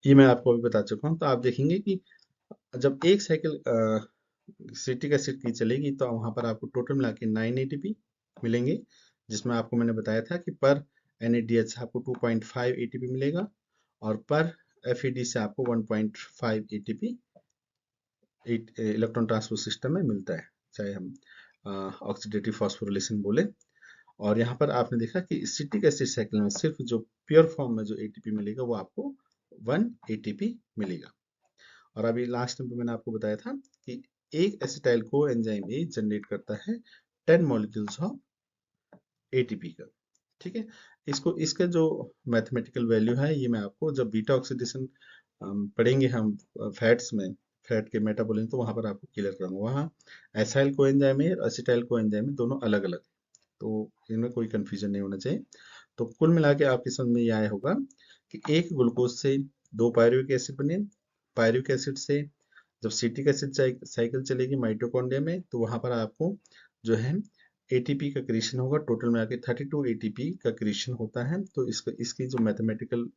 ये मैं आपको अभी बता चुका हूँ। तो आप देखेंगे कि जब एक साइकिल सिट्रिक एसिड की चलेगी तो वहां पर आपको टोटल मिला के 9 एटीपी मिलेंगे, जिसमें आपको मैंने बताया था कि पर NADH आपको 2.5 एटीपी मिलेगा और पर FAD से आपको 1.5 एटीपी इलेक्ट्रॉन ट्रांसपोर्ट सिस्टम में मिलता है, चाहे हम ऑक्सीडेटिव फॉस्फोरिलेशन बोले। और यहाँ पर आपने देखा कि सिट्रिक एसिड साइकिल में सिर्फ जो प्योर फॉर्म में जो एटीपी मिलेगा वो आपको 1 एटीपी मिलेगा। और अभी लास्ट में मैंने आपको बताया था कि एक acetyl co enzyme A generate करता है 10 मॉलिक्यूल्स ऑफ एटीपी का। ठीक है, इसको इसका जो मैथमेटिकल वैल्यू है ये मैं आपको जब बीटा ऑक्सीडेशन पढ़ेंगे हम फैट्स में, फैट के मेटाबॉलिज्म, तो वहां पर आपको क्लियर करूंगा। वहाँ एसाइल को एंजाइम है और एसिटाइल को एंजाइम है, दोनों अलग अलग, तो इनमें कोई कंफ्यूजन नहीं होना चाहिए। तो कुल मिला के आपकी समझ में ये आया होगा कि एक ग्लूकोज से दो पायरुविक एसिड बने। पायरुविक एसिड से जब सिट्रिक एसिड साइकिल चलेगी माइटोकॉन्ड्रिया में, तो वहां पर आपको जो है एटीपी का क्रिएशन होगा। टोटल में आके 32 एटीपी का क्रिएशन होता है। तो इसको इसकी जो मैथमेटिकल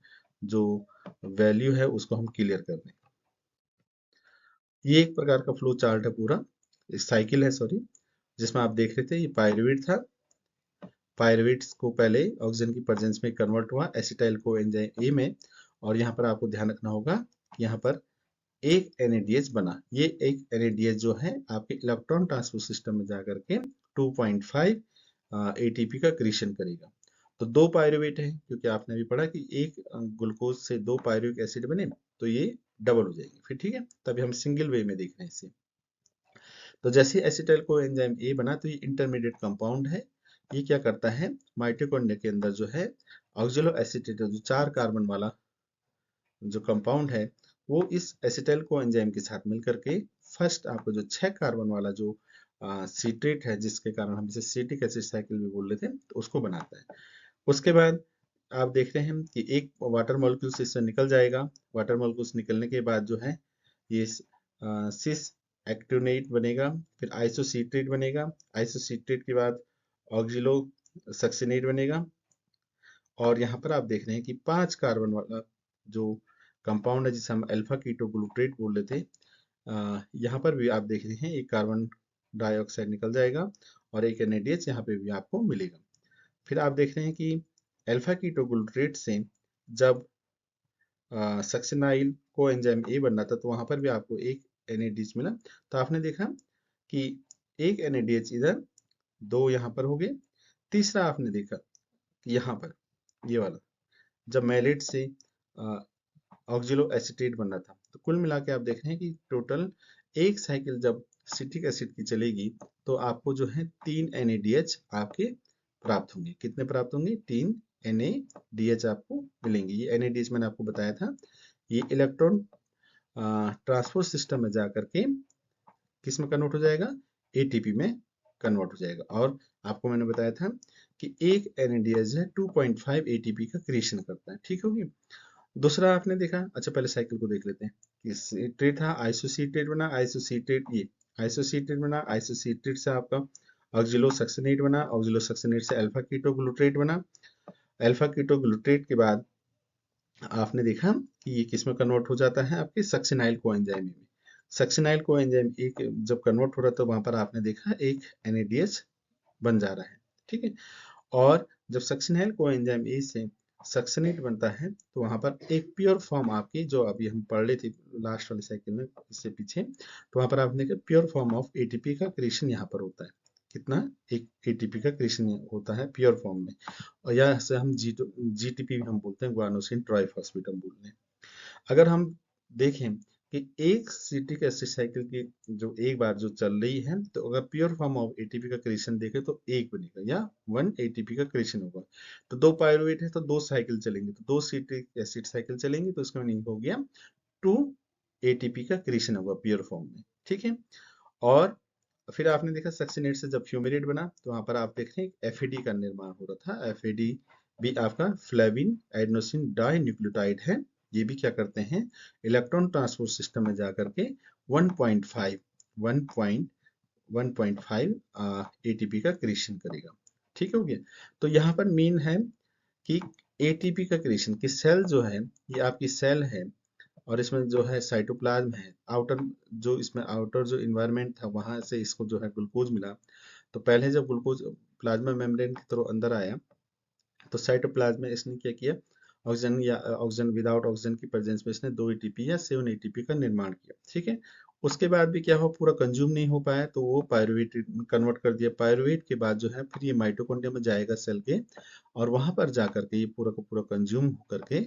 जो वैल्यू है उसको हम क्लियर कर दें। ये एक प्रकार का फ्लो चार्ट है पूरा, साइकिल है सॉरी, जिसमें आप देख रहे थे ये पायरुवेट था। पायरुवेट्स को पहले ऑक्सीजन की प्रेजेंस में कन्वर्ट हुआ एसिटाइल को एंजाइम ए में, और यहाँ पर आपको ध्यान रखना होगा कि यहाँ पर एक NADH बना। ये एक NADH जो है आपके इलेक्ट्रॉन ट्रांसपोर्ट सिस्टम में जाकर के 2.5 ATP का क्रिएशन करेगा। तो दो पायरुवेट है, क्योंकि आपने भी पढ़ा कि एक ग्लूकोज से दो पायरुविक एसिड बने तो ये डबल हो जाएंगे फिर। ठीक है, तभी हम सिंगल वे में देख रहे हैं इसे। तो जैसे एसिटाइल को एंजाइम ए बना तो ये इंटरमीडिएट कंपाउंड है। ये क्या करता है, माइटोकॉन्ड्रिया के अंदर जो है ऑक्जेलो एसिटेट जो 4 कार्बन वाला जो कंपाउंड है, वो इस एसिटाइल को एंजाइम के साथ मिलकर के फर्स्ट आपको जो 6 कार्बन वाला जो सीट्रेट है, जिसके कारण हम इसे सिट्रिक एसिड साइकिल भी बोल रहे थे, तो उसको बनाता है। उसके बाद आप देख रहे हैं कि एक वाटर मॉलिक्यूल इससे निकल जाएगा। वाटर मॉलिक्यूल्स निकलने के बाद जो है ये सिस एक्टिनेट बनेगा, फिर आइसोसीट्रेट बनेगा। आइसोसीट्रेट के बाद ऑक्सिलो सक्सिनेट बनेगा। और यहाँ पर आप देख रहे हैं कि 5 कार्बन वाला जो कंपाउंड है जिसे हम अल्फा कीटोग्लूट्रेट बोल रहे थे, यहाँ पर भी आप देख रहे हैं एक कार्बन डाइऑक्साइड निकल जाएगा और एक NADH यहाँ पे भी आपको मिलेगा। फिर आप देख रहे हैं कि अल्फा कीटोग्लूट्रेट से जब सक्सिनाइल को एंजाइम ए बनना था तो वहां पर भी आपको एक NADH मिला। तो आपने देखा कि एक NADH इधर, दो यहाँ पर हो गए। तीसरा आपने देखा कि यहाँ पर ये वाला जब मैलेट से ऑक्जिलो एसिटेट बनना था। तो कुल मिला के आप देख रहे हैं कि टोटल एक साइकिल जब सिट्रिक एसिड की चलेगी तो आपको जो है 3 NADH आपके प्राप्त होंगे। कितने प्राप्त होंगे? 3 NADH आपको मिलेंगे। ये NADH मैंने आपको बताया था, ये इलेक्ट्रॉन ट्रांसपोर्ट सिस्टम में जाकर के किस में कन्वर्ट हो जाएगा? ATP में कन्वर्ट हो जाएगा। और आपको मैंने बताया था कि एक NADH है 2.5 ATP का क्रिएशन करता है। ठीक होगी। दूसरा आपने देखा, अच्छा पहले साइकिल को देख लेते हैं। सीट्रेट था, आइसोसीट्रेट बना, आइसोसीट्रेट ये आइसोसीट्रेट बना, आइसोसीट्रेट से आपका ऑक्सिलोसक्सिनेट बना, ऑक्सिलोसक्सिनेट से अल्फा कीटोग्लूट्रेट बना। अल्फा कीटोग्लूट्रेट के बाद आपने देखा कि ये किस में कन्वर्ट हो जाता है? आपके सक्सिनाइल कोएंजाइम में। सक्सिनाइल कोएंजाइम एक जब कन्वर्ट हो रहा था वहां पर आपने देखा एक NADH बन जा रहा है। ठीक है, और जब सक्सिनाइल कोएंजाइम ए से सक्सिनेट बनता है तो वहां पर एक प्योर फॉर्म आपकी जो अभी हम पढ़ रहे थे लास्ट वाले साइकिल में इससे पीछे, तो वहां पर आपने देखा प्योर फॉर्म ऑफ ATP का क्रिएशन यहाँ पर होता है। कितना? एक ATP का क्रिएशन होता है प्योर फॉर्म में। और यह से हम GTP भी हम बोलते हैं, गुआनोसिन ट्राइफॉस्फेट हम बोलते हैं। अगर हम देखें कि एक सिट्रिक एसिड साइकिल की जो एक बार जो चल रही है, तो अगर प्योर फॉर्म ऑफ ATP का क्रिएशन देखें तो एक बनेगा या 1 ATP का क्रिएशन होगा। तो दो पायरुवेट है तो दो साइकिल चलेंगे, तो दो सिट्रिक एसिड साइकिल चलेंगी, तो इसका मीनिंग हो गया 2 ATP का क्रिएशन होगा प्योर फॉर्म में। ठीक है, और फिर आपने देखा सक्सिनेट से जब फ्यूमेरेट बना तो वहां पर आप देख रहे हैं FAD का निर्माण हो रहा था। FAD भी आपका फ्लेविन एडेनोसिन डाई न्यूक्लियोटाइड है। ये भी क्या करते हैं? इलेक्ट्रॉन ट्रांसपोर्ट सिस्टम में जाकर के 1.5 1.5 ATP का क्रिएशन करेगा। ठीक हो गया। तो यहाँ पर मेन है कि ATP का क्रिएशन की सेल जो है, ये आपकी सेल है और इसमें जो है साइटोप्लाज्म है, आउटर जो इसमें आउटर जो इन्वायरमेंट था वहां से इसको जो है ग्लूकोज मिला। तो पहले जब ग्लूकोज प्लाज्मा मेम्ब्रेन की तरह अंदर आया तो साइटोप्लाज्म में इसने क्या किया, ऑक्सीजन या ऑक्सीजन विदाउट ऑक्सीजन की प्रेजेंस में इसने 2 एटीपी या 7 एटीपी का निर्माण किया। ठीक है, उसके बाद भी क्या हुआ, पूरा कंज्यूम नहीं हो पाया तो वो पायरुवेट में कन्वर्ट कर दिया। पायरुवेट के बाद जो है फिर ये माइटोकॉन्ड्रिया में जाएगा सेल के, और वहां पर जा करके ये पूरा का पूरा कंज्यूम होकर के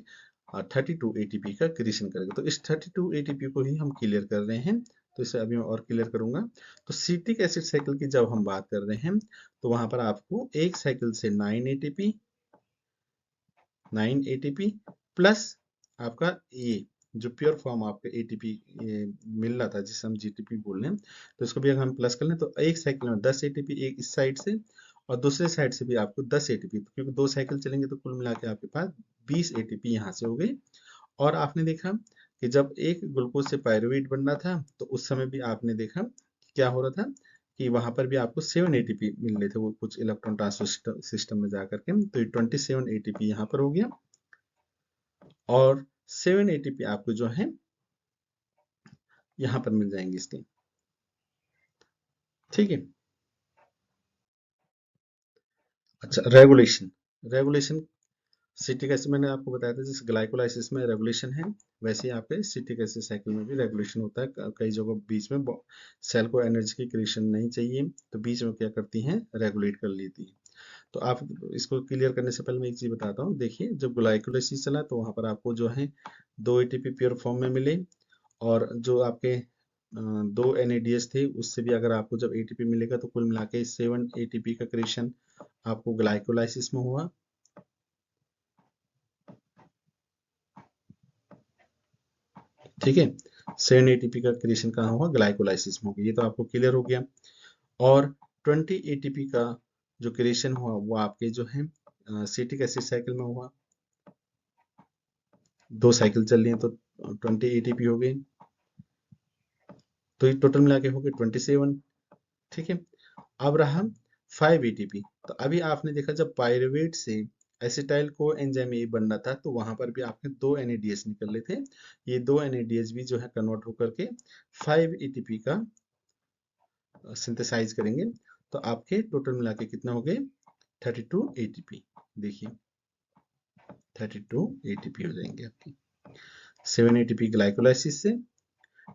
32 एटीपी का क्रिएशन करेगा। तो इस 32 एटीपी को ही हम क्लियर कर रहे हैं। तो इसे अभी मैं और क्लियर करूंगा। तो सिट्रिक एसिड साइकिल की जब हम बात कर रहे हैं तो वहां पर आपको एक साइकिल से 9 एटीपी प्लस आपका ये जो प्योर फॉर्म आपका एटीपी मिल रहा था जिसे हम जीटीपी बोल रहे हैं, तो इसको भी अगर हम प्लस कर लें तो एक साइकिल में 10 एटीपी एक इस साइड से और दूसरे साइड से भी आपको 10 एटीपी, क्योंकि 2 साइकिल चलेंगे तो कुल मिला के आपके पास 20 एटीपी यहाँ से हो गई। और आपने देखा कि जब एक ग्लूकोज से पायरुवेट बन रहा था तो उस समय भी आपने देखा क्या हो रहा था कि वहां पर भी आपको 7 एटीपी मिल रहे थे, वो कुछ इलेक्ट्रॉन ट्रांसफर सिस्टम में जाकर के। तो ये 27 एटीपी यहाँ पर हो गया और 7 एटीपी आपको जो है यहाँ पर मिल जाएंगे इसके। ठीक है। अच्छा, रेगुलेशन। रेगुलेशन सिट्रिक एसिड मैंने आपको बताया था, जैसे ग्लाइकोलाइसिस में रेगुलेशन है वैसे ही आपके सिट्रिक एसिड साइकिल में भी रेगुलेशन होता है। कई जगह बीच में सेल को एनर्जी की क्रिएशन नहीं चाहिए तो बीच में क्या करती हैं, रेगुलेट कर लेती हैं। तो आप इसको क्लियर करने से पहले मैं एक चीज बताता हूँ। देखिए, जब ग्लाइकोलाइसिस चला तो वहां पर आपको जो है 2 एटीपी प्योर फॉर्म में मिले, और जो आपके 2 एनएडीएच थे उससे भी अगर आपको जब एटीपी मिलेगा तो कुल मिला के 7 एटीपी का क्रिएशन आपको ग्लाइकोलाइसिस में हुआ। ठीक है, 7 एटीपी का क्रिएशन कहाँ हुआ, ग्लाइकोलाइसिस में हो गया। ये तो आपको क्लियर हो गया। और 20 एटीपी का जो क्रिएशन हुआ वो आपके जो है सिट्रिक एसिड साइकिल में हुआ। 2 साइकिल चल रही है तो 20 एटीपी हो गई, तो ये टोटल मिला के हो गए 27। ठीक है, अब रहा 5 एटीपी। तो अभी आपने देखा जब पायरुवेट से एसिटाइल को एंजाइम ए बनना था तो वहां पर भी आपने 2 एनएडीएच निकले थे। ये 2 एनएडीएच भी जो है कन्वर्ट होकर के 5 एटीपी का सिंथेसाइज करेंगे। तो आपके टोटल मिला के कितना हो गए, 32 एटीपी। देखिए 32 एटीपी हो जाएंगे आपकी। 7 एटीपी ग्लाइकोलाइसिस से,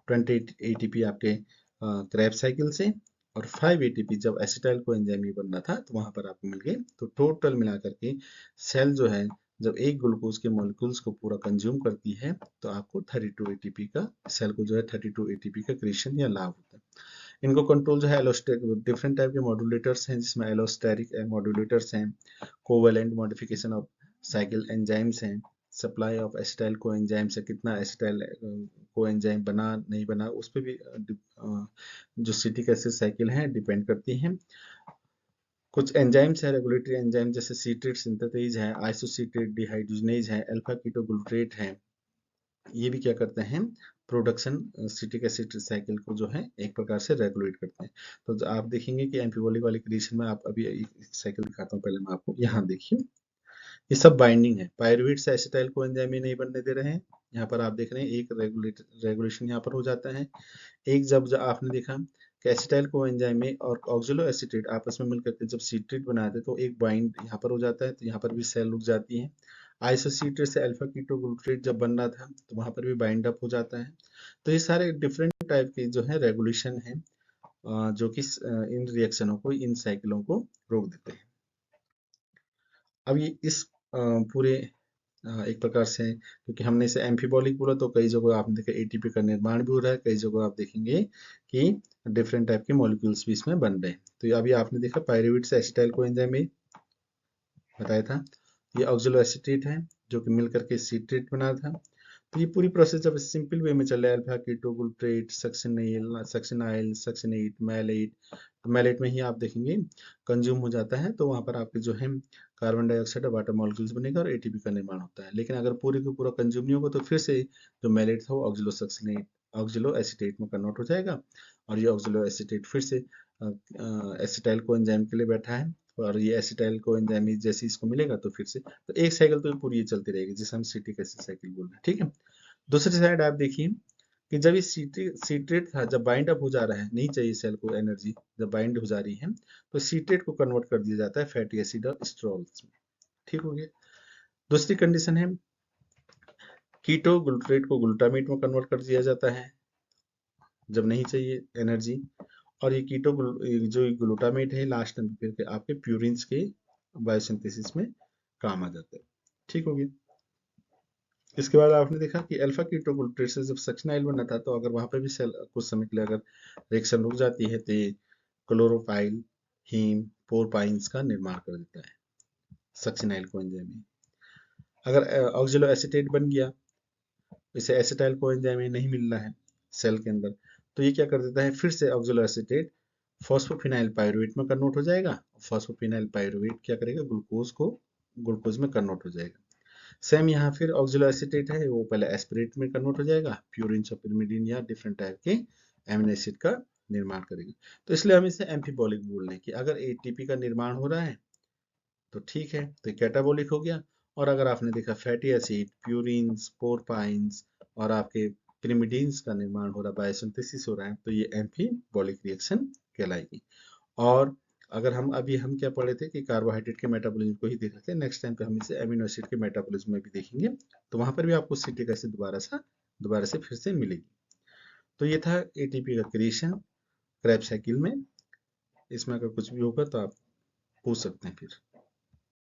20 एटीपी आपके क्रैब साइकिल से, और 5 एटीपी जब एसिटाइल को एंजाइम में बनना था तो वहां पर आपको मिल गए। तो टोटल मिलाकर के सेल जो है जब एक ग्लूकोज के मॉलिक्यूल्स को पूरा कंज्यूम करती है तो आपको 32 एटीपी का, सेल को जो है 32 एटीपी का क्रिएशन या लाभ होता है। इनको कंट्रोल जो है एलोस्टेरिक, डिफरेंट टाइप के मॉड्यूलेटर्स हैं जिसमें एलोस्टेरिक मॉड्यूलेटर्स हैं, covalent modification of cycle enzymes हैं, supply of acetyl coenzyme से कितना एसिटाइल को एंजाइम बना नहीं बना उस पर भी जो सिट्रिक एसिड साइकिल है डिपेंड करती हैं। कुछ एंजाइम्स है रेगुलेटरी एंजाइम, जैसे सीट्रेट सिंथेटेज है, आइसोसीट्रेट डिहाइड्रोजनेज है, अल्फा कीटोग्लूट्रेट है। ये भी क्या करते हैं, प्रोडक्शन सिट्रिक एसिड साइकिल को जो है एक प्रकार से रेगुलेट करते हैं। तो आप देखेंगे कि एम्फिबोलिक वाली कंडीशन में, आप अभी एक साइकिल दिखाता हूँ पहले मैं आपको, यहाँ देखिए ये सब बाइंडिंग है। पायरुवेट से एसिटाइल को एंजाइम नहीं बनने दे रहे हैं। यहाँ पर आप देख रहे हैं एक रेगुलेशन यहाँ पर हो जाता है। एक जब आपने देखा कि एसिटाइल को एंजाइम में और ऑक्सलो एसिटेट आपस में मिलकर के जब सीट्रेट बनाते हैं तो एक बाइंड यहाँ पर हो जाता है, तो यहाँ पर भी सेल रुक जाती है। आइसोसीट्रेट से अल्फा कीटोग्लूट्रेट जब बन रहा था तो वहां पर भी बाइंड अप हो जाता है। तो ये सारे डिफरेंट टाइप के जो है रेगुलेशन है जो कि इन रिएक्शनों को, इन साइकिलों को रोक देते हैं। अब ये इस पूरे एक प्रकार से, क्योंकि हमने इसे एम्फीबॉलिक बोला तो कई जगह आपने देखा एटीपी का निर्माण भी हो रहा है, कई जगह आप देखेंगे कि डिफरेंट टाइप के मॉलिक्यूल्स भी इसमें बन रहे हैं। तो ये अभी आपने देखा पायरुवेट से एसिटाइल कोएंजाइम में बताया था, ये ऑक्सलो एसिटेट है जो कि मिलकर के सीट्रेट बना था। तो ये पूरी प्रोसेस जब सिंपल वे में चल रहा है, अल्फा कीटोगुल्ट्रेट, सक्सिनाइल, सक्सिनेट, मैलेट, तो मैलेट में ही आप देखेंगे कंज्यूम हो जाता है तो वहां पर आपके जो है कार्बन डाइऑक्साइड और वाटर मॉलिक्यूल्स बनेगा और एटीपी का निर्माण होता है। लेकिन अगर पूरे का पूरा कंज्यूम नहीं होगा तो फिर से जो मैलेट था वो ऑक्सलो सक्सिनेट, ऑक्सलो एसिटेट में कन्वर्ट हो जाएगा, और ये ऑक्सलो एसिटेट फिर से एसिटाइल को एंजाइम के लिए बैठा है, और ये एसिटाइल को एंजाइम जैसे इसको मिलेगा तो फिर से, तो एक साइकिल तो पूरी ये चलती रहेगी जिसे हम सिट्रिक एसिड साइकिल बोल रहे हैं। ठीक है, दूसरी साइड आप देखिए कि जब ये सीट्रेट था, जब बाइंड अप हो जा रहा है, नहीं चाहिए सेल को एनर्जी, जब बाइंड हो जा रही है तो सीट्रेट को कन्वर्ट कर दिया जाता है फैटी एसिड और स्ट्रॉल्स में। ठीक हो गया। दूसरी कंडीशन है कीटो ग्लूट्रेट को ग्लूटामेट में कन्वर्ट कर दिया जाता है जब नहीं चाहिए एनर्जी। और ये जो ग्लूटामेट है लास्ट में फिर के आपके प्यूरिन्स के बायोसिंथेसिस में काम आ जाता है। ठीक हो गया। इसके बाद आपने देखा कि अल्फा कीटोग्लूटारेट से जब सक्शनाइल बना था तो अगर वहां पे भी सेल कुछ समय के लिए अगर रिएक्शन रुक जाती है तो ये क्लोरोफाइल हीम पोरपाइंस का निर्माण कर देता है सक्शनाइल कोएंजाइम में। अगर ऑक्जेलो एसीटेट बन गया, इसे एसिटाइल कोएंजाइम नहीं मिल रहा है सेल के अंदर, तो ये क्या कर देता है, फिर से ऑक्जेलो एसीटेट फॉस्फोफिनाइल पायरुवेट में कन्वर्ट हो जाएगा। फॉस्फोफिनाइल पायरुवेट क्या करेगा, ग्लूकोज में कन्वर्ट हो जाएगा। सेम यहाँ फिर ऑक्जेलो एसीटेट है, वो पहले एस्पिरेट में कन्वर्ट हो जाएगा, प्यूरिन और पिरिमिडीन या डिफरेंट टाइप के एमिनो एसिड का निर्माण करेगा। तो इसलिए हम इसे एम्फीबॉलिक बोल रहे हैं कि अगर एटीपी का निर्माण हो रहा है तो ठीक है, तो कैटाबॉलिक हो गया। और अगर आपने देखा फैटी एसिड, प्यूरिन्स, पोरपाइन्स और आपके पिरिमिडीन्स का निर्माण हो रहा है, बायोसिंथेसिस हो रहा है, तो ये एम्फीबॉलिक रिएक्शन कहलाएगी। और अगर हम क्या पढ़े थे कि कार्बोहाइड्रेट के मेटाबॉलिज्म को ही देख रहे थे, नेक्स्ट टाइम पे हम इसे एमिनो एसिड के मेटाबॉलिज्म में भी देखेंगे, तो वहां पर भी आपको सिट्रिक एसिड दोबारा से फिर से मिलेगी। तो ये था एटीपी का क्रिएशन क्रेब्स साइकिल में। इसमें अगर कुछ भी होगा तो आप पूछ सकते हैं फिर।